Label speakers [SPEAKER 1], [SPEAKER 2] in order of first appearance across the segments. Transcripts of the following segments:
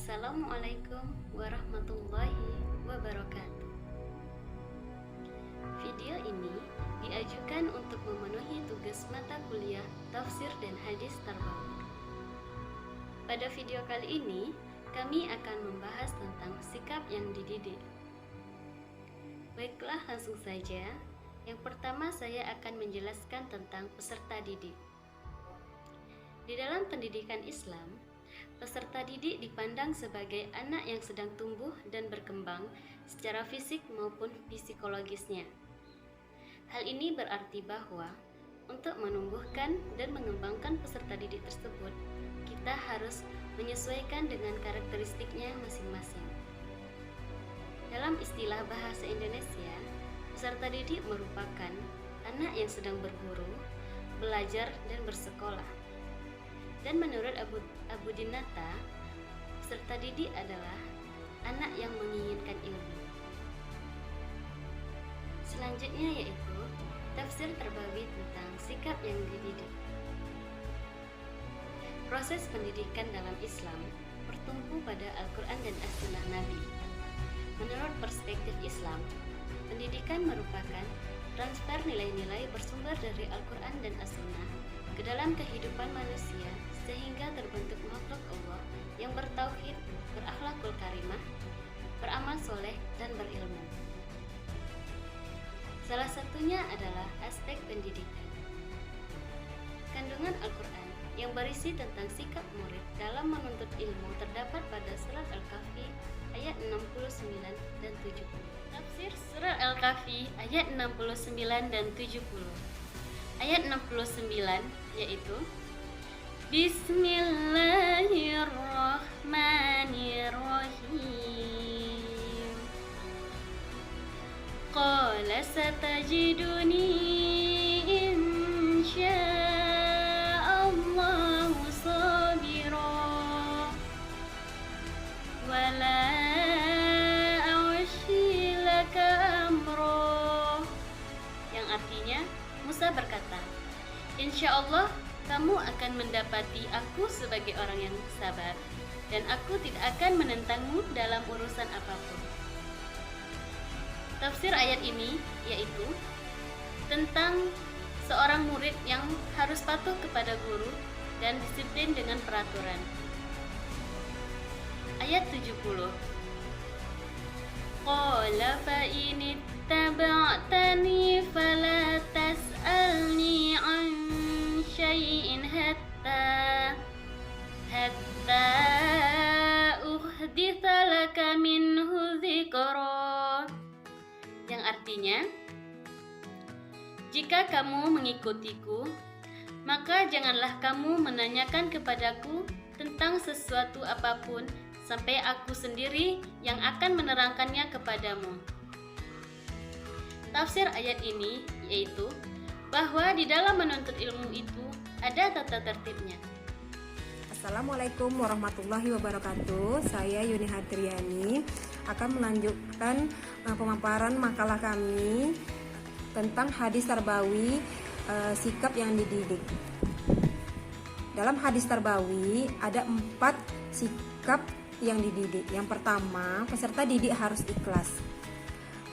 [SPEAKER 1] Assalamualaikum warahmatullahi wabarakatuh. Video ini diajukan untuk memenuhi tugas mata kuliah Tafsir dan Hadis Tarbawi. Pada video kali ini, kami akan membahas tentang sikap yang dididik. Baiklah, langsung saja. Yang pertama, saya akan menjelaskan tentang peserta didik. Di dalam pendidikan Islam, peserta didik dipandang sebagai anak yang sedang tumbuh dan berkembang secara fisik maupun psikologisnya. Hal ini berarti bahwa untuk menumbuhkan dan mengembangkan peserta didik tersebut, kita harus menyesuaikan dengan karakteristiknya masing-masing. Dalam istilah bahasa Indonesia, peserta didik merupakan anak yang sedang berguru, belajar, dan bersekolah. Dan menurut Abu Dinata, peserta didik adalah anak yang menginginkan ilmu. Selanjutnya yaitu tafsir Tarbawi tentang sikap yang dididik. Proses pendidikan dalam Islam bertumpu pada Al-Quran dan As-Sunnah Nabi. Menurut perspektif Islam, pendidikan merupakan transfer nilai-nilai bersumber dari Al-Quran dan As-Sunnah ke dalam kehidupan manusia sehingga terbentuk makhluk Allah yang bertauhid, berakhlakul karimah, beramal soleh, dan berilmu. Salah satunya adalah aspek pendidikan. Kandungan Al-Quran yang berisi tentang sikap murid dalam menuntut ilmu terdapat pada surat Al-Kahfi ayat 69 dan 70. Tafsir surat Al-Kahfi ayat 69 dan 70. Ayat 69 yaitu Bismillahirrahmanirrahim. Qala satajiduni insya'allahu sabira wala a'shi laka amra. Yang artinya, Musa berkata, "Insya Allah kamu akan mendapati aku sebagai orang yang sabar, dan aku tidak akan menentangmu dalam urusan apapun." Tafsir ayat ini yaitu tentang seorang murid yang harus patuh kepada guru dan disiplin dengan peraturan. Ayat 70. Qala fa in ittaba'tani fala tas'alni an syai'in hatta uhditha laka minhu dzikra. Yang artinya, jika kamu mengikutiku, maka janganlah kamu menanyakan kepadaku tentang sesuatu apapun sampai aku sendiri yang akan menerangkannya kepadamu. Tafsir ayat ini yaitu bahwa di dalam menuntut ilmu itu ada tata tertibnya.
[SPEAKER 2] Assalamualaikum warahmatullahi wabarakatuh. Saya Yuni Hadriani akan melanjutkan pemaparan makalah kami tentang hadis Tarbawi, sikap yang dididik. Dalam hadis Tarbawi ada 4 sikap yang dididik. Yang pertama, peserta didik harus ikhlas.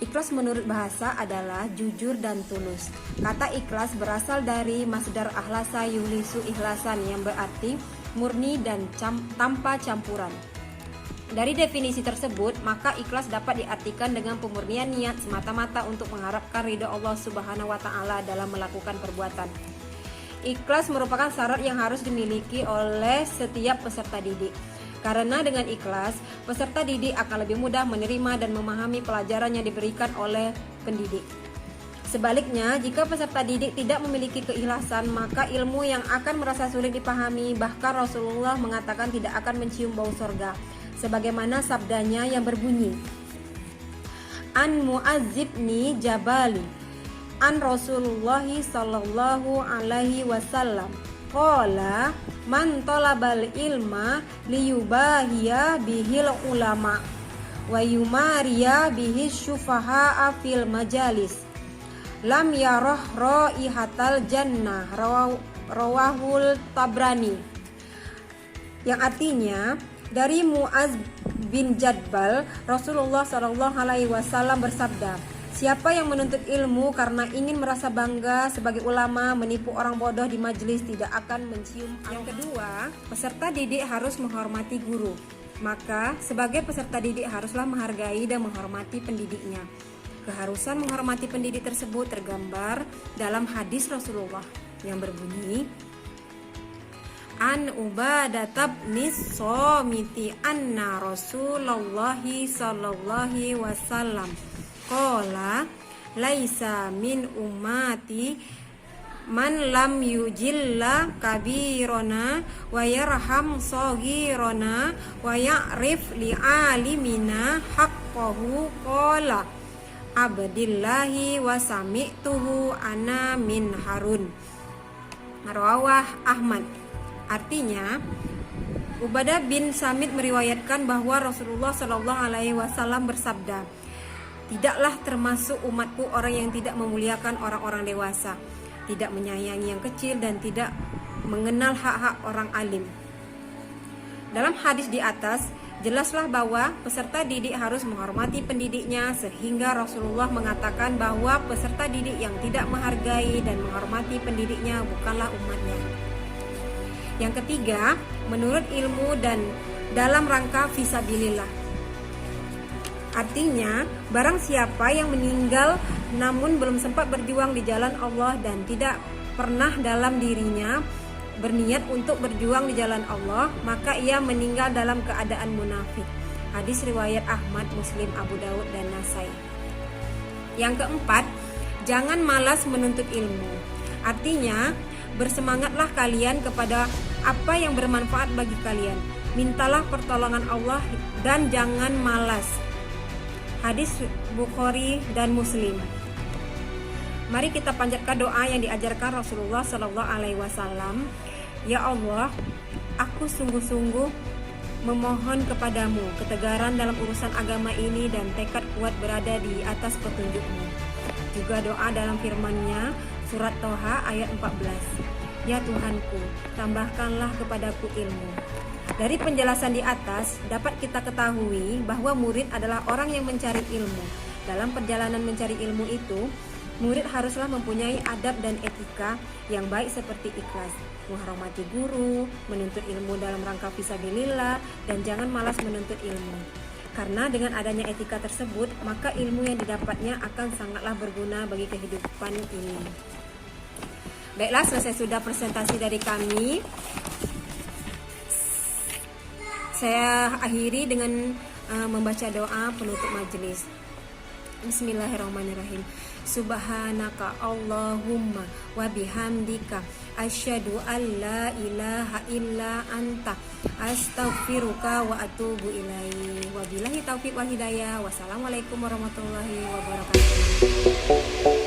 [SPEAKER 2] Ikhlas menurut bahasa adalah jujur dan tulus. Kata ikhlas berasal dari masdar akhlasa yuhlisu ikhlasan yang berarti murni dan tanpa campuran. Dari definisi tersebut, maka ikhlas dapat diartikan dengan pemurnian niat semata-mata untuk mengharapkan ridha Allah Subhanahu wa taala dalam melakukan perbuatan. Ikhlas merupakan syarat yang harus dimiliki oleh setiap peserta didik. Karena dengan ikhlas, peserta didik akan lebih mudah menerima dan memahami pelajaran yang diberikan oleh pendidik. Sebaliknya, jika peserta didik tidak memiliki keikhlasan, maka ilmu yang akan merasa sulit dipahami, bahkan Rasulullah mengatakan tidak akan mencium bau sorga. Sebagaimana sabdanya yang berbunyi, An Mu'adzibni Jabali, An Rasulullah sallallahu alaihi wasallam, Qala man talabal ilma liyubahiya bihil ulama wa yumariya bihis syufaha'a fil majalis lam yarah raihatal jannah rawahul Tabrani. Yang artinya, Dari Muaz bin Jadbal, Rasulullah SAW bersabda, siapa yang menuntut ilmu karena ingin merasa bangga sebagai ulama, menipu orang bodoh di majelis tidak akan mencium. Yang kedua, peserta didik harus menghormati guru. Maka sebagai peserta didik haruslah menghargai dan menghormati pendidiknya. Keharusan menghormati pendidik tersebut tergambar dalam hadis Rasulullah yang berbunyi, An Ubadah bin Somiti anna Rasulullah sallallahu wasallam qala laisa min ummati man lam yujilla kabirona wa yarham saghirona wa ya'rif li alimina haqqahu qala abdillahi wa sami'tuhu ana min Harun. Rawah Ahmad. Artinya, Ubadah bin Samit meriwayatkan bahwa Rasulullah SAW bersabda, tidaklah termasuk umatku orang yang tidak memuliakan orang-orang dewasa, tidak menyayangi yang kecil dan tidak mengenal hak-hak orang alim. Dalam hadis di atas, jelaslah bahwa peserta didik harus menghormati pendidiknya, sehingga Rasulullah mengatakan bahwa peserta didik yang tidak menghargai dan menghormati pendidiknya bukanlah umatnya. Yang ketiga, menurut ilmu dan dalam rangka fisabilillah. Artinya, barang siapa yang meninggal namun belum sempat berjuang di jalan Allah dan tidak pernah dalam dirinya berniat untuk berjuang di jalan Allah, maka ia meninggal dalam keadaan munafik. Hadis riwayat Ahmad, Muslim, Abu Daud, dan Nasai. Yang keempat, jangan malas menuntut ilmu. Artinya, bersemangatlah kalian kepada apa yang bermanfaat bagi kalian. Mintalah pertolongan Allah dan jangan malas. Hadis Bukhari dan Muslim. Mari kita panjatkan doa yang diajarkan Rasulullah SAW. Ya Allah, aku sungguh-sungguh memohon kepadamu ketegaran dalam urusan agama ini dan tekad kuat berada di atas petunjuk-Mu. Juga doa dalam firman-Nya surat Toha ayat 14. Ya Tuhanku, tambahkanlah kepadaku ilmu. Dari penjelasan di atas dapat kita ketahui bahwa murid adalah orang yang mencari ilmu. Dalam perjalanan mencari ilmu itu, murid haruslah mempunyai adab dan etika yang baik seperti ikhlas, menghormati guru, menuntut ilmu dalam rangka fisabilillah, dan jangan malas menuntut ilmu. Karena dengan adanya etika tersebut, maka ilmu yang didapatnya akan sangatlah berguna bagi kehidupan ini. Baiklah, selesai sudah presentasi dari kami. Saya akhiri dengan membaca doa penutup majelis. Bismillahirrahmanirrahim. Subhanaka Allahumma wa bihamdika asyhadu an la ilaha illa anta astaghfiruka wa atubu ilaihi. Wabillahi taufiq wal hidayah. Wassalamualaikum warahmatullahi wabarakatuh.